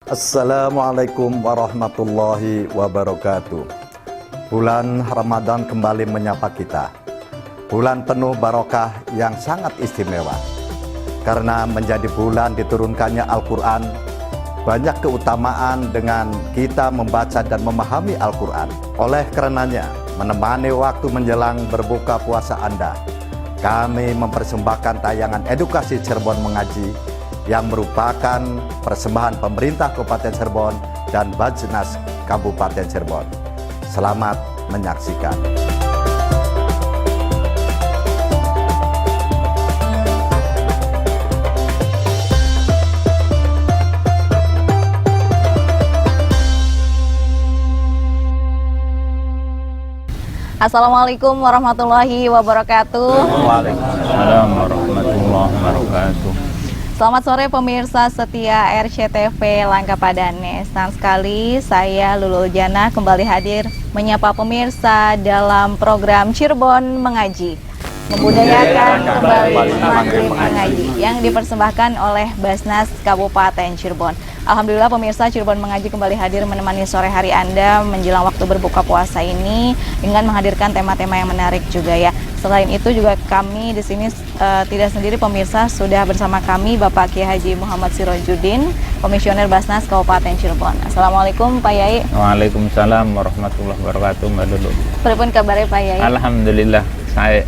Assalamualaikum warahmatullahi wabarakatuh. Bulan Ramadan kembali menyapa kita. Bulan penuh barokah yang sangat istimewa. Karena menjadi bulan diturunkannya Al-Quran, banyak keutamaan dengan kita membaca dan memahami Al-Quran. Oleh karenanya, menemani waktu menjelang berbuka puasa Anda, kami mempersembahkan tayangan edukasi Cirebon Mengaji yang merupakan persembahan pemerintah Kabupaten Cirebon dan Bajnas Kabupaten Cirebon. Selamat menyaksikan. Assalamualaikum warahmatullahi wabarakatuh. Waalaikumsalam warahmatullahi wabarakatuh. Selamat sore pemirsa setia RCTV Langkapadane. Senang sekali saya Lulul Jana kembali hadir menyapa pemirsa dalam program Cirebon Mengaji, membudayakan kembali maghrib mengaji yang dipersembahkan oleh Basnas Kabupaten Cirebon. Alhamdulillah pemirsa, Cirebon Mengaji kembali hadir menemani sore hari Anda menjelang waktu berbuka puasa ini dengan menghadirkan tema-tema yang menarik juga ya. Selain itu juga kami di sini tidak sendiri pemirsa, sudah bersama kami Bapak Kiai Haji Muhammad Sirojudin, Komisioner Basnas Kabupaten Cirebon. Assalamualaikum Pak Yai. Waalaikumsalam warahmatullahi wabarakatuh Mbak Lulu. Pripun kabarnya Pak Yai?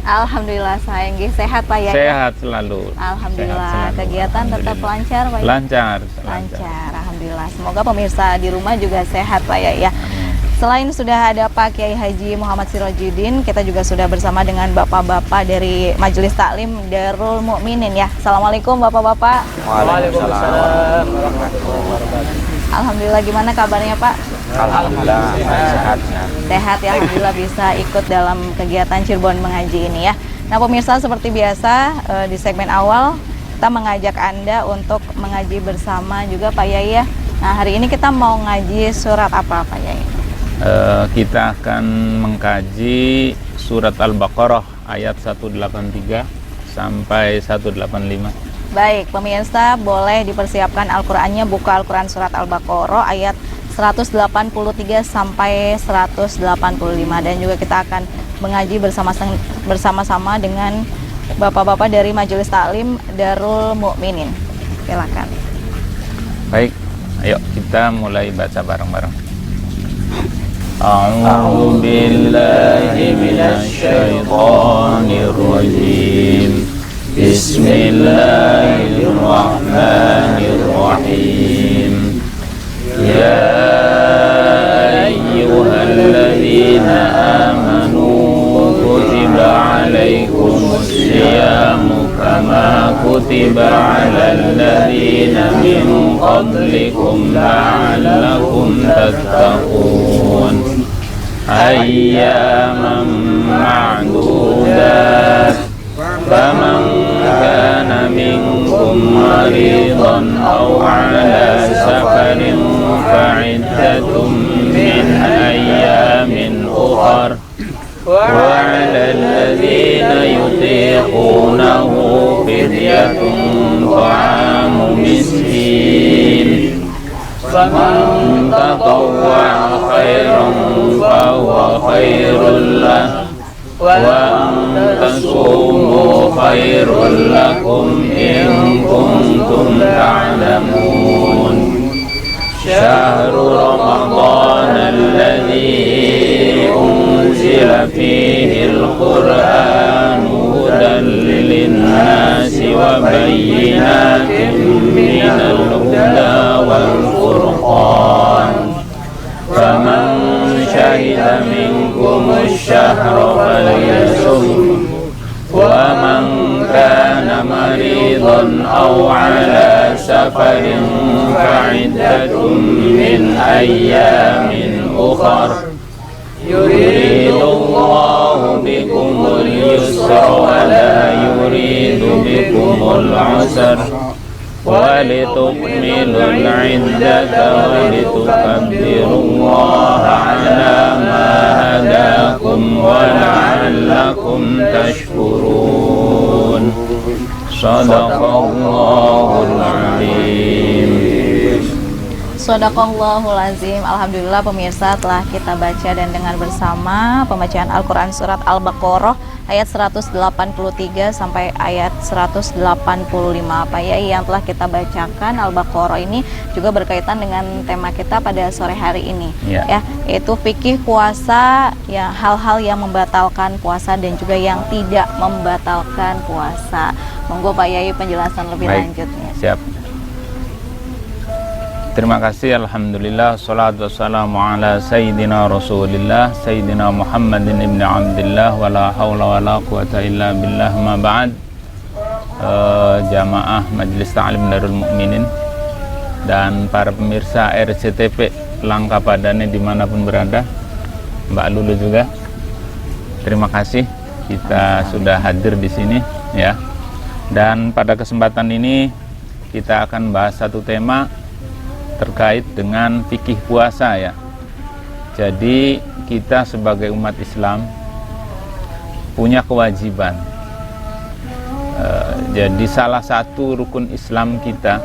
Alhamdulillah saya nggih sehat Pak Yai. sehat selalu. Alhamdulillah. Sehat selalu. Kegiatan tetap lancar Pak Yai? Lancar. Alhamdulillah. Semoga pemirsa di rumah juga sehat Pak Yai ya. Selain sudah ada Pak Kiai Haji Muhammad Sirojudin, kita juga sudah bersama dengan bapak-bapak dari Majelis Taklim Darul Mukminin ya. Assalamualaikum bapak-bapak. Waalaikumsalam warahmatullahi wabarakatuh. Alhamdulillah, gimana kabarnya Pak? Alhamdulillah sehat. Sehat ya, alhamdulillah bisa ikut dalam kegiatan Cirebon Mengaji ini ya. Nah pemirsa, seperti biasa di segmen awal kita mengajak Anda untuk mengaji bersama juga Pak Yai ya. Nah hari ini kita mau ngaji surat apa Pak Yai? Kita akan mengkaji surat Al-Baqarah ayat 183 sampai 185. Baik, pemirsa boleh dipersiapkan Al-Qur'annya, buka Al-Qur'an surat Al-Baqarah ayat 183 sampai 185, dan juga kita akan mengaji bersama-sama dengan bapak-bapak dari Majelis Taklim Darul Mukminin. Silakan. Baik, ayo kita mulai baca bareng-bareng. A'udzu billahi minasyaitonir rajim. Bismillahirrahmanirrahim. Ya ayyuhalladzina amanu kutiba alaikumus syiyamu kama kutiba alal ladzina min qablikum la'allakum tattaqun. Ayyaman ma'dudat. Faman kana minkum maridan aw ala safarin fa'iddatun min ayyamin ukhar. Wa 'alal ladzina yutiqunahu fidyatun ta'amu miskin. Faman tatawwa'a khairan fahuwa khairul lahu wa an tasumu khairul lakum in kuntum ta'lamun. Syahrul Ramadan alladzi unzila fihi al-Qur'an hudan lin-nasi wa bayyinatin minal huda wal furqan. Faman syahida minkum asy-syahra falyasum wa man kana maridan aw ala safarin fa'iddatun min ayyamin ukhar. Yuridullahu bikumul yusra wa la yuridu bikumul usra ولتكملوا العدة ولتكبروا الله على ما هداكم ولعلكم تشكرون. صدق الله العظيم. Shadaqallahul azim. Alhamdulillah pemirsa, telah kita baca dan dengar bersama pembacaan Al-Quran surat Al-Baqarah ayat 183 sampai ayat 185. Pak Yai, yang telah kita bacakan Al-Baqarah ini juga berkaitan dengan tema kita pada sore hari ini, ya, yaitu fikih puasa, ya, hal-hal yang membatalkan puasa dan juga yang tidak membatalkan puasa. Monggo Pak Yai penjelasan lebih lanjutnya. Siap. Terima kasih. Alhamdulillah, salatu wassalamu ala Sayyidina Rasulillah Sayyidina Muhammadin ibn Abdillah, wa la hawla wa la quwata illa billah, ma ba'd. Jamaah Majelis Ta'lim Darul Mukminin dan para pemirsa RCTV Langka Padane dimanapun berada, Mbak Lulu juga, terima kasih kita sudah hadir di sini, ya. Dan pada kesempatan ini kita akan bahas satu tema terkait dengan fikih puasa, ya. Jadi kita sebagai umat Islam punya kewajiban. Jadi salah satu rukun Islam kita,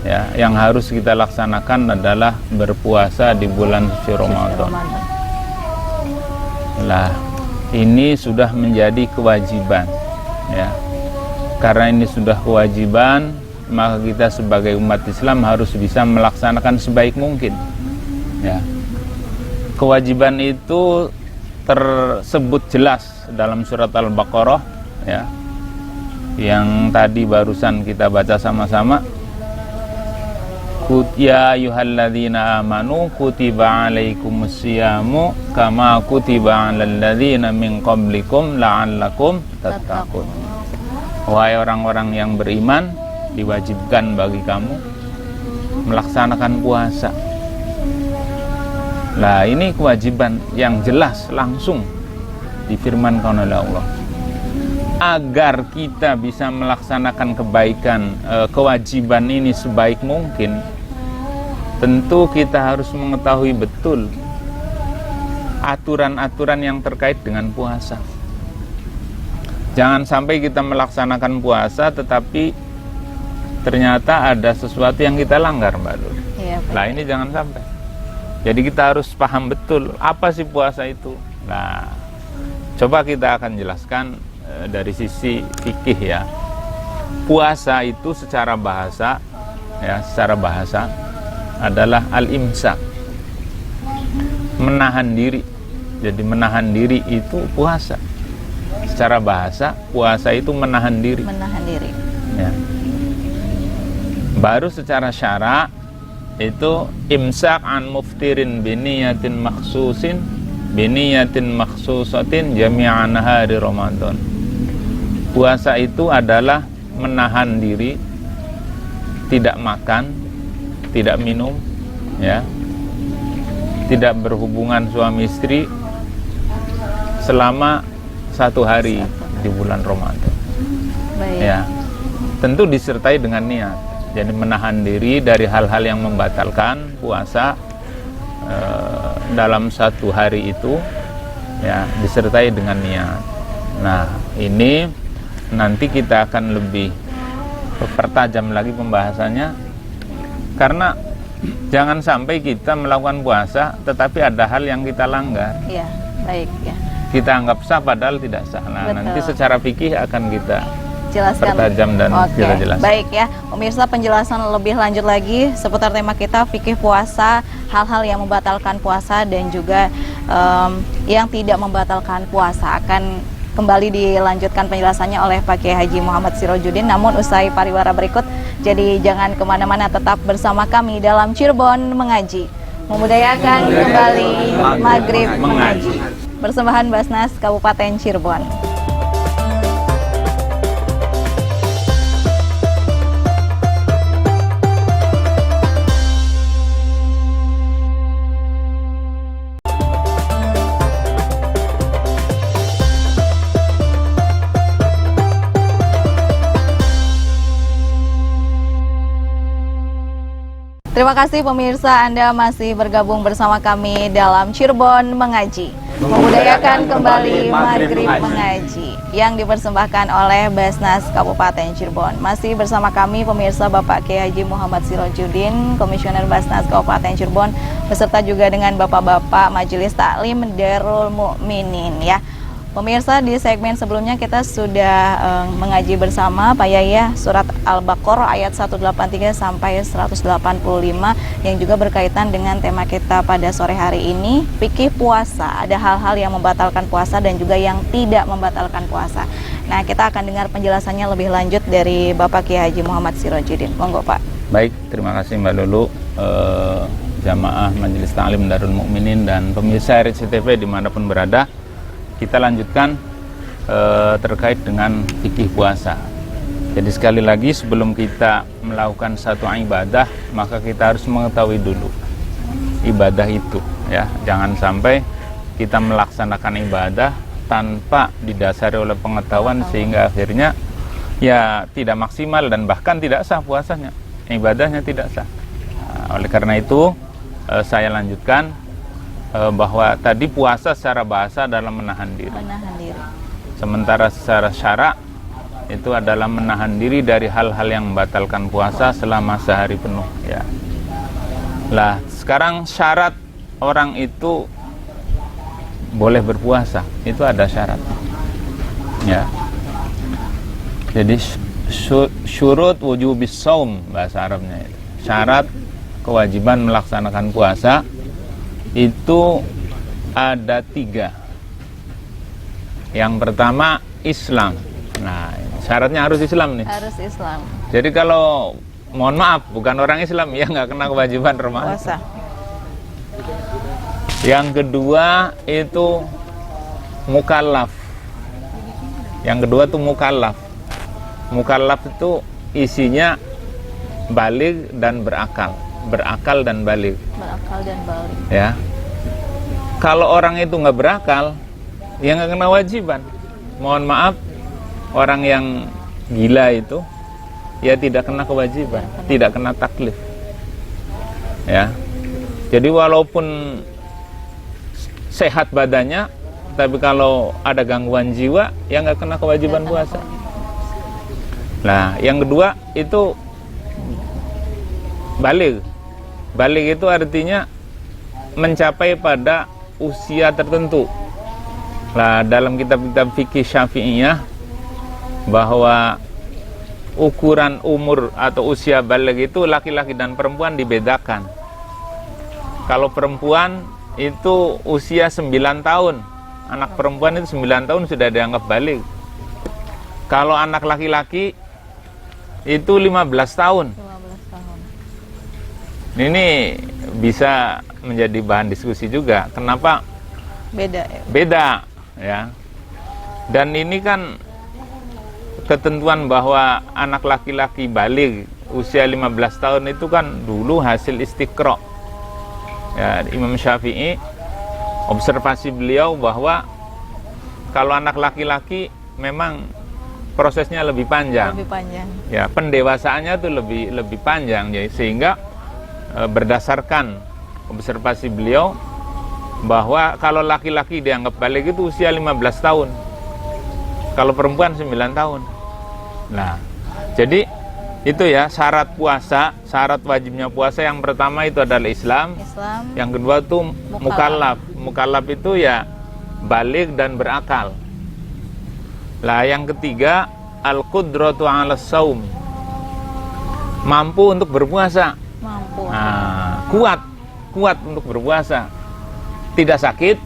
ya, yang harus kita laksanakan adalah berpuasa di bulan suci Ramadan. Lah, ini sudah menjadi kewajiban, ya. Karena ini sudah kewajiban, maka kita sebagai umat Islam harus bisa melaksanakan sebaik mungkin, ya. Kewajiban itu tersebut jelas dalam surat Al-Baqarah, ya, yang tadi barusan kita baca sama-sama. Ya ayyuhalladzina amanu kutiba alaikumusyiyamu kama kutiba alal ladzina min qablikum la'allakum tattaqun. Wahai orang-orang yang beriman, diwajibkan bagi kamu melaksanakan puasa. Nah, ini kewajiban yang jelas langsung difirmankan oleh Allah. Agar kita bisa melaksanakan kebaikan, kewajiban ini sebaik mungkin, tentu kita harus mengetahui betul aturan-aturan yang terkait dengan puasa. Jangan sampai kita melaksanakan puasa tetapi ternyata ada sesuatu yang kita langgar, Mbak Lul. Iya, nah, ini jangan sampai. Jadi kita harus paham betul apa sih puasa itu. Nah, coba kita akan jelaskan dari sisi fikih, ya. Puasa itu secara bahasa, ya, secara bahasa adalah al-imsak, menahan diri. Jadi menahan diri itu puasa. Secara bahasa, puasa itu menahan diri. Menahan diri. Ya. Baru secara syara itu imsak an muftirin biniyatin makhsusin biniyatin makhsusatin jami'an hari Ramadan. Puasa itu adalah menahan diri, tidak makan, tidak minum, ya, tidak berhubungan suami istri selama 1 hari di bulan Ramadan. Baik. Ya, tentu disertai dengan niat. Jadi menahan diri dari hal-hal yang membatalkan puasa dalam 1 hari itu, ya, disertai dengan niat. Nah, ini nanti kita akan lebih pertajam lagi pembahasannya, karena jangan sampai kita melakukan puasa tetapi ada hal yang kita langgar. Iya, baik, ya. Kita anggap sah padahal tidak sah. Nah, nanti secara fikih akan kita jelaskan, pertajam dan kita jelaskan. Baik, ya, pemirsa, penjelasan lebih lanjut lagi seputar tema kita fikih puasa, hal-hal yang membatalkan puasa dan juga yang tidak membatalkan puasa akan kembali dilanjutkan penjelasannya oleh Pak Kiai Haji Muhammad Sirojudin, namun usai pariwara berikut. Jadi jangan kemana-mana, tetap bersama kami dalam Cirebon Mengaji, membudayakan kembali Maghrib Mengaji. Persembahan Basnas Kabupaten Cirebon. Terima Terima kasih pemirsa, Anda masih bergabung bersama kami dalam Cirebon Mengaji, membudayakan kembali Maghrib Mengaji yang dipersembahkan oleh Basnas Kabupaten Cirebon. Masih bersama kami pemirsa Bapak Kiai Haji Muhammad Sirojudin, Komisioner Basnas Kabupaten Cirebon, beserta juga dengan Bapak-Bapak Majelis Taklim Darul Mukminin ya. Pemirsa, di segmen sebelumnya kita sudah mengaji bersama Pak Yaya surat Al-Baqarah ayat 183 sampai 185 yang juga berkaitan dengan tema kita pada sore hari ini, fikih puasa. Ada hal-hal yang membatalkan puasa dan juga yang tidak membatalkan puasa. Nah, kita akan dengar penjelasannya lebih lanjut dari Bapak Kiai Haji Muhammad Sirojudin. Monggo Pak. Baik, terima kasih Mbak Lulu, jamaah Majelis Taklim Darul Mukminin dan pemirsa RCTV dimanapun berada. Kita lanjutkan terkait dengan fikih puasa. Jadi sekali lagi sebelum kita melakukan satu ibadah, maka kita harus mengetahui dulu ibadah itu ya. Jangan sampai kita melaksanakan ibadah tanpa didasari oleh pengetahuan sehingga akhirnya ya tidak maksimal dan bahkan tidak sah puasanya, ibadahnya tidak sah. Oleh karena itu saya lanjutkan bahwa tadi puasa secara bahasa adalah menahan diri. Sementara secara syara itu adalah menahan diri dari hal-hal yang membatalkan puasa selama sehari penuh ya. Lah, sekarang syarat orang itu boleh berpuasa, itu ada syarat. Ya. Jadi syurut wujubis shaum bahasa Arabnya itu. Syarat kewajiban melaksanakan puasa itu ada 3. Yang pertama Islam. Nah, syaratnya harus Islam nih. Harus Islam. Jadi kalau mohon maaf bukan orang Islam ya nggak kena kewajiban Ramadan. Puasa. Yang kedua itu mukallaf. Yang kedua itu mukallaf. Mukallaf itu isinya baligh dan berakal. Berakal dan balik. Berakal dan balik. Ya. Kalau orang itu nggak berakal, ya nggak kena wajiban. Mohon maaf, orang yang gila itu, ya tidak kena kewajiban, tidak kena taklif. Ya. Jadi walaupun sehat badannya, tapi kalau ada gangguan jiwa, ya nggak kena kewajiban puasa. Nah, yang kedua itu balik. Balik itu artinya mencapai pada usia tertentu. Nah, dalam kitab-kitab fikih Syafi'iyah bahwa ukuran umur atau usia balik itu laki-laki dan perempuan dibedakan. Kalau perempuan itu usia 9 tahun, anak perempuan itu 9 tahun sudah dianggap balik. Kalau anak laki-laki itu 15 tahun. Ini bisa menjadi bahan diskusi juga. Kenapa beda ya? Beda ya. Dan ini kan ketentuan bahwa anak laki-laki baligh usia 15 tahun itu kan dulu hasil istiqra. Ya, Imam Syafi'i observasi beliau bahwa kalau anak laki-laki memang prosesnya lebih panjang. Lebih panjang. Ya, pendewasaannya tuh lebih panjang, jadi sehingga berdasarkan observasi beliau bahwa kalau laki-laki dianggap balik itu usia 15 tahun, kalau perempuan 9 tahun. Nah, jadi itu ya syarat puasa, syarat wajibnya puasa. Yang pertama itu adalah Islam. Yang kedua itu mukallaf. Mukallaf itu ya balik dan berakal. Lah, yang ketiga al-qudratu 'ala shaum, mampu untuk berpuasa. Nah, kuat untuk berpuasa, tidak sakit.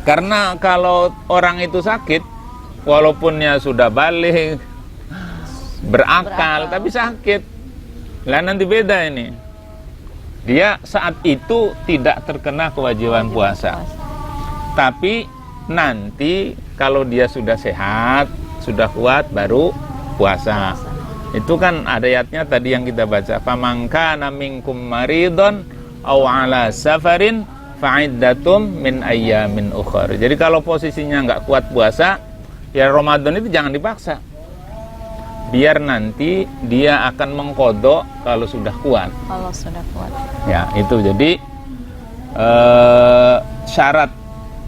Karena kalau orang itu sakit, walaupunnya sudah balik, berakal, tapi sakit, lah nanti beda ini. Dia saat itu tidak terkena kewajiban puasa. Tapi nanti kalau dia sudah sehat, sudah kuat, baru puasa. Itu kan ada ayatnya tadi yang kita baca, faman kana minkum maridon aw ala safarin fa'iddatum min ayyamin ukhra. Jadi kalau posisinya nggak kuat puasa, ya Ramadan itu jangan dipaksa. biar nanti dia akan mengkodok kalau sudah kuat. Kalau sudah kuat. Ya, itu jadi syarat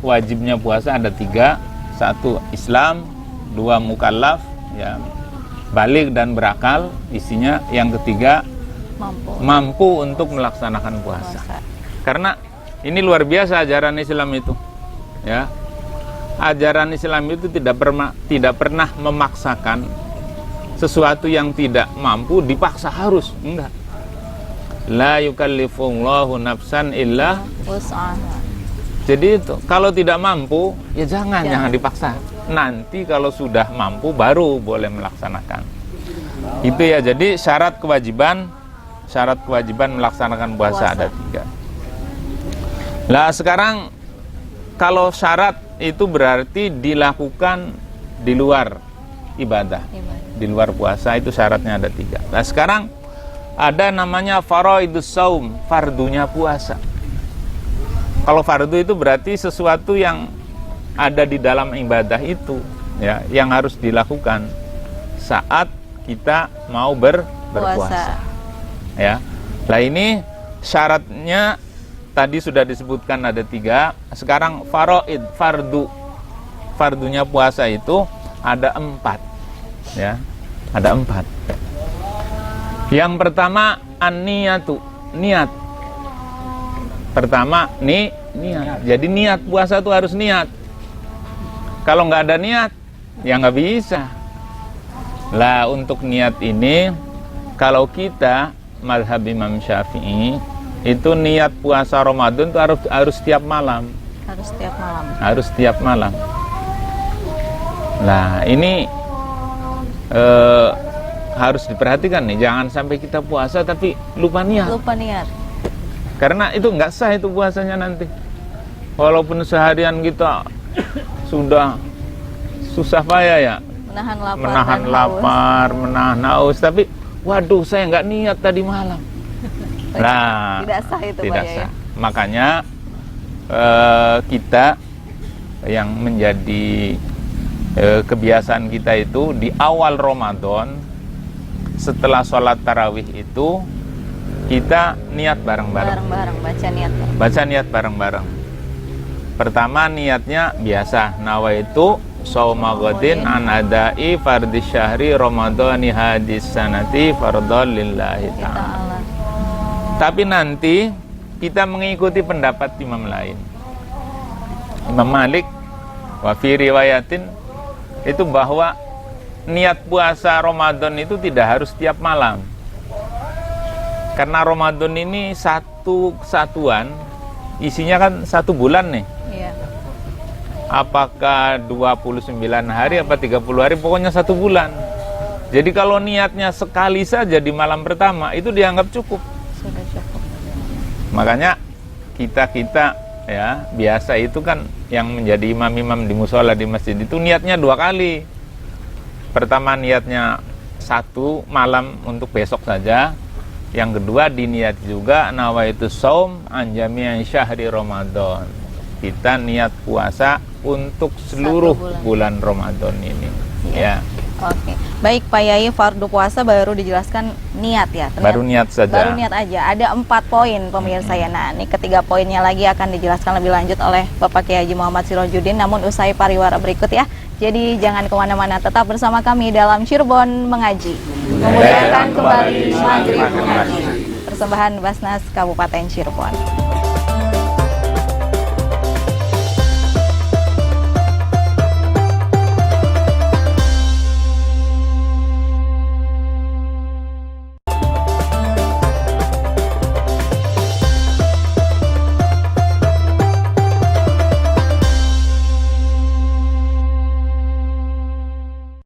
wajibnya puasa ada 3. 1 Islam, 2 mukallaf, ya, balik dan berakal isinya. Yang ketiga mampu untuk melaksanakan puasa. Karena ini luar biasa ajaran Islam itu, ya. Ajaran Islam itu tidak pernah memaksakan sesuatu yang tidak mampu dipaksa harus, enggak. La yukallifullahu nafsan illa wus'aha. Jadi itu kalau tidak mampu ya jangan dipaksa. Nanti kalau sudah mampu baru boleh melaksanakan. Itu ya, jadi syarat kewajiban melaksanakan puasa ada 3. Lah sekarang kalau syarat itu berarti dilakukan di luar ibadah. Di luar puasa itu syaratnya ada 3. Nah sekarang ada namanya faraidus shaum, fardunya puasa. Kalau fardu itu berarti sesuatu yang ada di dalam ibadah itu, ya, yang harus dilakukan saat kita mau berpuasa. Ya. Nah ini syaratnya tadi sudah disebutkan ada 3. Sekarang faraid, fardunya puasa itu ada 4. Ya, ada 4. Yang pertama an-niyatu, niat. Pertama niat. Jadi niat puasa itu harus niat. Kalau nggak ada niat, ya nggak bisa. Lah untuk niat ini, kalau kita mazhab Imam Syafi'i itu niat puasa Ramadan itu harus setiap malam. Harus setiap malam. Nah ini harus diperhatikan nih, jangan sampai kita puasa tapi lupa niat. Karena itu nggak sah itu puasanya nanti. Walaupun seharian kita sudah susah payah ya, menahan lapar, menahan haus, tapi waduh saya nggak niat tadi malam. Nah, tidak sah itu, tidak Pak, sah. Makanya kita yang menjadi kebiasaan kita itu di awal Ramadan setelah sholat tarawih itu kita niat bareng-bareng. Baca niat bareng-bareng. Pertama niatnya biasa, nawaitu shauma ghadin an adai fardhi syahri ramadhani hadis sanati fardhon lillahi ta'ala. Tapi nanti kita mengikuti pendapat imam lain. Imam Malik wa fi riwayatin itu bahwa niat puasa Ramadan itu tidak harus tiap malam. Karena Ramadan ini satu kesatuan, isinya kan 1 bulan nih. Iya. Apakah 29 hari apa 30 hari, pokoknya 1 bulan. Jadi kalau niatnya sekali saja di malam pertama itu dianggap cukup. Sudah cukup. Makanya kita ya biasa itu kan yang menjadi imam-imam di musola di masjid itu niatnya 2 kali. Pertama niatnya 1 malam untuk besok saja. Yang kedua diniat juga nawaitu shaum an jami'i syahri Ramadan. Kita niat puasa untuk seluruh bulan Ramadan ini. Ya. Oke. Baik Pak Yai, fardu puasa baru dijelaskan niat ya. Baru niat saja. Baru niat aja. Ada 4 poin pemirsa ya. Nah, ini ketiga poinnya lagi akan dijelaskan lebih lanjut oleh Bapak Kiai Haji Muhammad Sirojudin. Namun usai pariwara berikut ya. Jadi jangan kemana-mana, tetap bersama kami dalam Cirebon Mengaji. Memuliakan kembali Maghrib Mengaji. Persembahan Basnas Kabupaten Cirebon.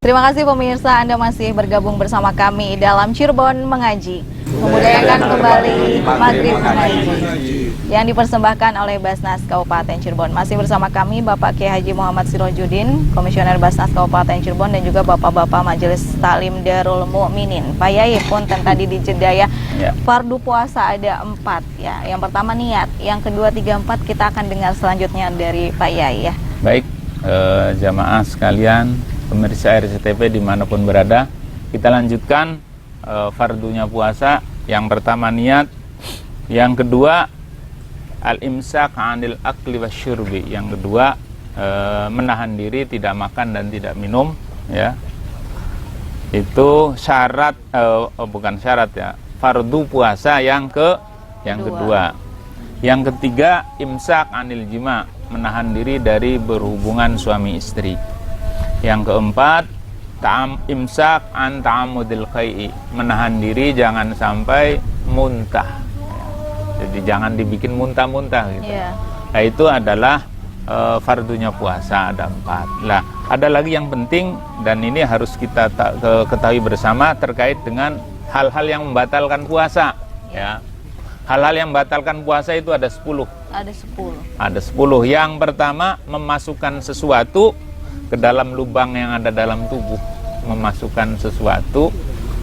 Terima kasih pemirsa, Anda masih bergabung bersama kami dalam Cirebon Mengaji. Memuliakan kembali Maghrib Mengaji yang dipersembahkan oleh Basnas Kabupaten Cirebon. Masih bersama kami Bapak Kiai Haji Muhammad Sirojudin, Komisioner Basnas Kabupaten Cirebon, dan juga Bapak-Bapak Majelis Taklim Darul Mukminin. Pak Yai punten tadi di jeda ya. Fardu puasa ada 4 ya. Yang pertama niat, yang kedua 3, 4 kita akan dengar selanjutnya dari Pak Yai ya. Baik, jamaah sekalian, pemirsa RCTV dimanapun berada, Kita lanjutkan fardunya puasa. Yang pertama niat, yang kedua al-imsak 'anil akli wasyurbi. Yang kedua menahan diri tidak makan dan tidak minum, ya. Itu syarat bukan syarat ya, fardu puasa yang kedua. Yang ketiga imsak 'anil jima, menahan diri dari berhubungan suami istri. Yang keempat imsak an ta'amudil qai'i, menahan diri jangan sampai muntah. Jadi jangan dibikin muntah-muntah gitu. Nah, itu adalah fardunya puasa, ada 4. Nah, ada lagi yang penting dan ini harus kita ketahui bersama terkait dengan hal-hal yang membatalkan puasa, ya. Hal-hal yang membatalkan puasa itu ada 10. Ada 10. Yang pertama, memasukkan sesuatu ke dalam lubang yang ada dalam tubuh. Memasukkan sesuatu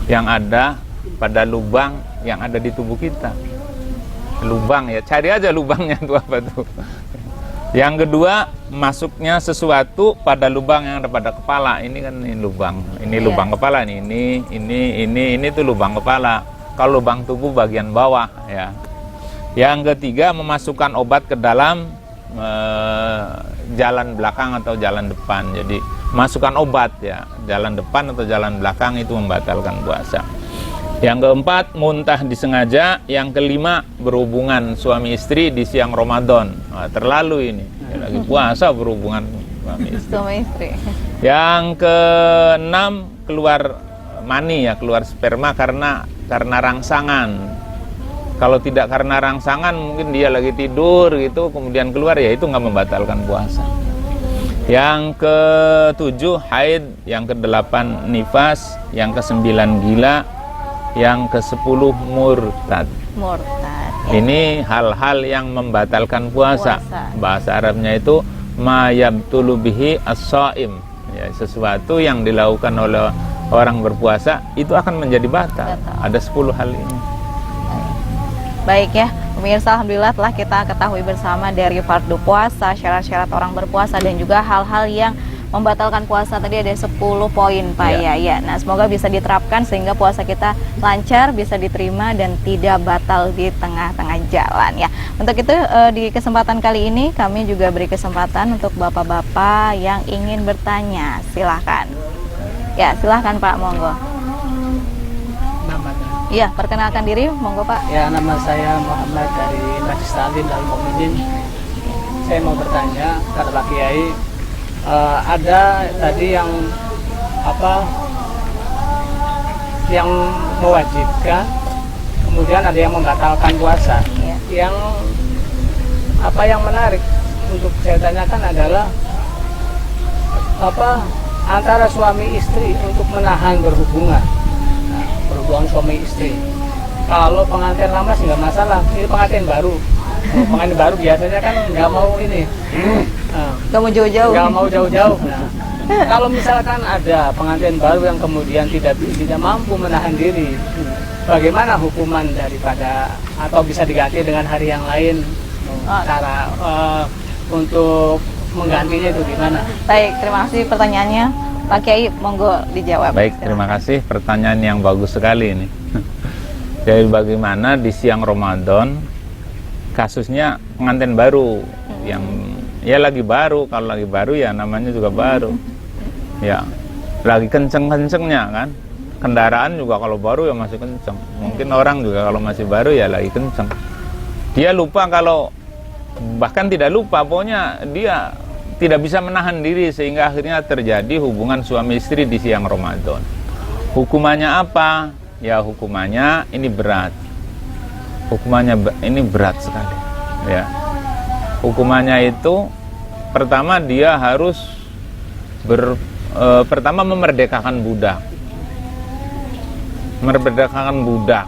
yang ada pada lubang yang ada di tubuh kita. Lubang ya, cari aja lubangnya itu apa tuh. Yang kedua, masuknya sesuatu pada lubang yang ada pada kepala. Ini kan ini lubang. Ini lubang kepala nih. Ini tuh lubang kepala. Kalau lubang tubuh bagian bawah, ya. Yang ketiga, memasukkan obat ke dalam jalan belakang atau jalan depan. Jadi masukkan obat ya, jalan depan atau jalan belakang itu membatalkan puasa. Yang keempat, muntah disengaja. Yang kelima, berhubungan suami istri di siang Ramadan. Nah, terlalu ini, ya, lagi puasa berhubungan suami istri. Yang keenam, keluar mani ya, keluar sperma karena rangsangan. Kalau tidak karena rangsangan, mungkin dia lagi tidur gitu, kemudian keluar, ya itu nggak membatalkan puasa. Yang ke-7 haid, yang ke-8 nifas, yang ke-9 gila, yang ke-10 murtad. Ini hal-hal yang membatalkan puasa. Bahasa Arabnya itu ma yabtulu bihi as-shaim. Ya, sesuatu yang dilakukan oleh orang berpuasa itu akan menjadi batal. Ada 10 hal ini. Baik ya, pemirsa, alhamdulillah telah kita ketahui bersama dari fardu puasa, syarat-syarat orang berpuasa dan juga hal-hal yang membatalkan puasa. Tadi ada 10 poin Pak ya. Nah, semoga bisa diterapkan sehingga puasa kita lancar, bisa diterima dan tidak batal di tengah-tengah jalan ya. Untuk itu di kesempatan kali ini kami juga beri kesempatan untuk bapak-bapak yang ingin bertanya. Silahkan. Ya, silahkan Pak, monggo. Iya, perkenalkan diri, monggo Pak. Ya, nama saya Muhammad dari Majlis Ta'lim Darul Mukminin. Saya mau bertanya kepada Pak Kiai, ada tadi yang yang mewajibkan, kemudian ada yang membatalkan puasa. Yang yang menarik untuk saya tanyakan adalah antara suami istri untuk menahan berhubungan suami istri. Kalau pengantin lama sih nggak masalah, ini pengantin baru. Pengantin baru biasanya kan nggak mau ini, nggak mau jauh-jauh. Nah, kalau misalkan ada pengantin baru yang kemudian tidak mampu menahan diri, bagaimana hukuman daripada, atau bisa diganti dengan hari yang lain? Cara untuk menggantinya itu gimana? Baik, terima kasih pertanyaannya. Pak Kiai, monggo dijawab. Baik, terima kasih, pertanyaan yang bagus sekali ini. Jadi bagaimana di siang Ramadan kasusnya pengantin baru yang ya lagi baru, kalau lagi baru ya namanya juga baru. Ya, lagi kenceng-kencengnya kan. Kendaraan juga kalau baru ya masih kenceng. Mungkin orang juga kalau masih baru ya lagi kenceng. Dia lupa, kalau bahkan tidak lupa, pokoknya dia tidak bisa menahan diri sehingga akhirnya terjadi hubungan suami istri di siang Ramadan. Hukumannya apa? Ya, hukumannya ini berat. Hukumannya ini berat sekali. Ya. Hukumannya itu pertama dia harus pertama memerdekakan budak. Memerdekakan budak.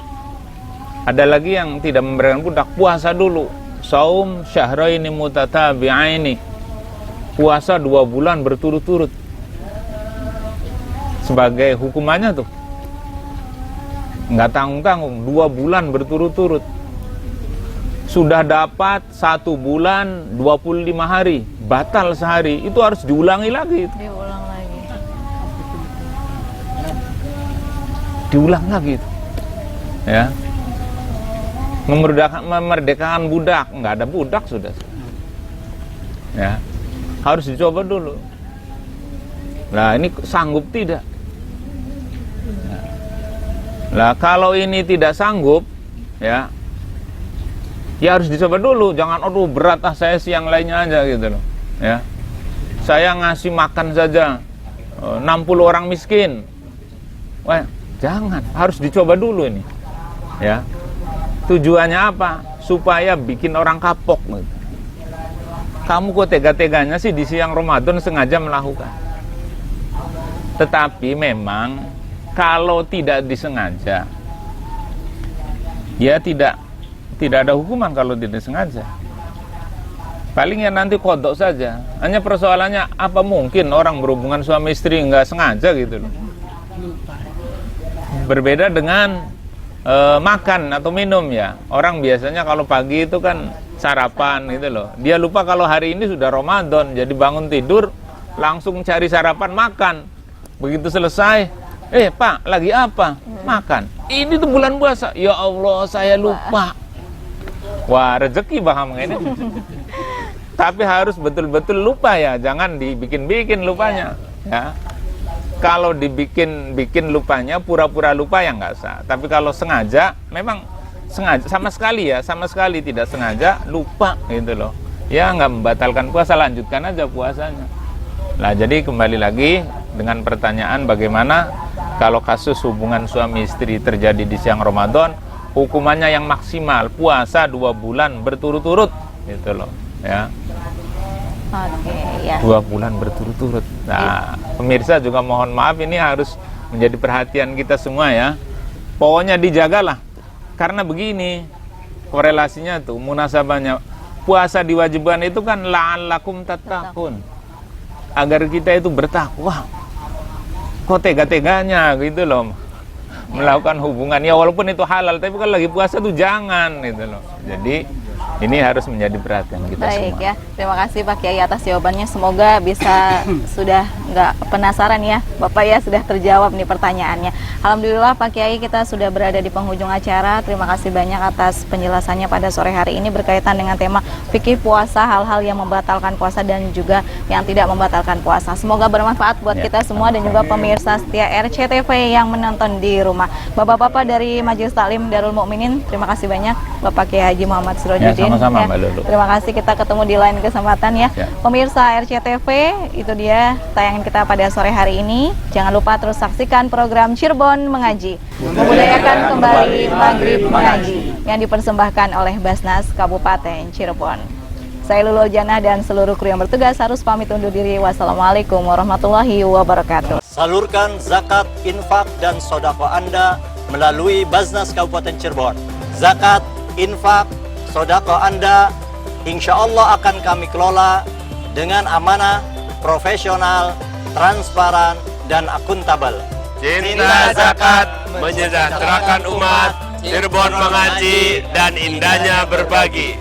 Ada lagi yang tidak memerdekakan budak, puasa dulu. Saum syahraini mutatabi'aini. Puasa 2 bulan berturut-turut. Sebagai hukumannya tuh nggak tanggung-tanggung, 2 bulan berturut-turut. Sudah dapat 1 bulan 25 hari, batal sehari, itu harus diulangi lagi. diulang lagi itu. Ya. Memerdekakan budak, nggak ada budak sudah. Ya. Harus dicoba dulu. Nah, ini sanggup tidak? Nah, kalau ini tidak sanggup, ya harus dicoba dulu. Jangan, aduh berat saya yang lainnya aja gitu loh. Ya, saya ngasih makan saja 60 orang miskin. Wah, jangan, harus dicoba dulu ini. Ya, tujuannya apa? Supaya bikin orang kapok. Gitu. Kamu kok tega-teganya sih di siang Ramadan sengaja melakukan. Tetapi memang kalau tidak disengaja, ya tidak ada hukuman kalau tidak sengaja. Paling ya nanti kodok saja. Hanya persoalannya, apa mungkin orang berhubungan suami istri nggak sengaja gitu loh. Berbeda dengan makan atau minum ya. Orang biasanya kalau pagi itu kan sarapan gitu loh. Dia lupa kalau hari ini sudah Ramadan, jadi bangun tidur langsung cari sarapan makan. Begitu selesai, Pak, lagi apa? Makan. Ini tuh bulan puasa. Ya Allah, saya lupa. Wah, rezeki paham ini. Tapi harus betul-betul lupa ya, jangan dibikin-bikin lupanya. Ya. Kalau dibikin lupanya, pura-pura lupa ya nggak sah. Tapi kalau sengaja, memang sengaja, sama sekali tidak sengaja, lupa gitu loh. Ya nggak membatalkan puasa, lanjutkan aja puasanya. Nah, jadi kembali lagi dengan pertanyaan bagaimana kalau kasus hubungan suami istri terjadi di siang Ramadan, hukumannya yang maksimal puasa 2 bulan berturut-turut gitu loh ya. Oke, ya. 2 bulan berturut-turut. Nah, pemirsa juga mohon maaf, ini harus menjadi perhatian kita semua ya. Pokoknya dijagalah. Karena begini korelasinya tuh, munasabahnya. Puasa diwajibkan itu kan la'allakum tattaqun. Agar kita itu bertakwa. Kok tega-teganya gitu loh melakukan hubungan, ya walaupun itu halal, tapi kalau lagi puasa tuh jangan gitu loh. Jadi ini harus menjadi perhatian kita semua. Baik ya, terima kasih Pak Kiai atas jawabannya. Semoga bisa sudah nggak penasaran ya Bapak ya, sudah terjawab nih pertanyaannya. Alhamdulillah Pak Kiai, kita sudah berada di penghujung acara. Terima kasih banyak atas penjelasannya pada sore hari ini berkaitan dengan tema fikih puasa, hal-hal yang membatalkan puasa dan juga yang tidak membatalkan puasa. Semoga bermanfaat buat Ya, kita semua dan juga pemirsa setia RCTV yang menonton di rumah. Bapak-bapak dari Majelis Taklim Darul Mukminin, terima kasih banyak Bapak Kiai Haji Muhammad Sirajuddin. Sama-sama Ya, Mbak Lulu. terima kasih, kita ketemu di lain kesempatan ya. Ya. Pemirsa RCTV, itu dia tayangan kita pada sore hari ini. Jangan lupa terus saksikan program Cirebon Mengaji, membudayakan kembali Maghrib Mengaji yang dipersembahkan oleh Basnas Kabupaten Cirebon. Saya Lulu Janah dan seluruh kru yang bertugas harus pamit undur diri. Wassalamualaikum warahmatullahi wabarakatuh. Salurkan zakat, infak, dan sodako Anda melalui Basnas Kabupaten Cirebon. Zakat, infak, sodako Anda insya Allah akan kami kelola dengan amanah, profesional, transparan, dan akuntabel. Cinta zakat menyejahterakan umat, Cirebon mengaji dan indahnya berbagi.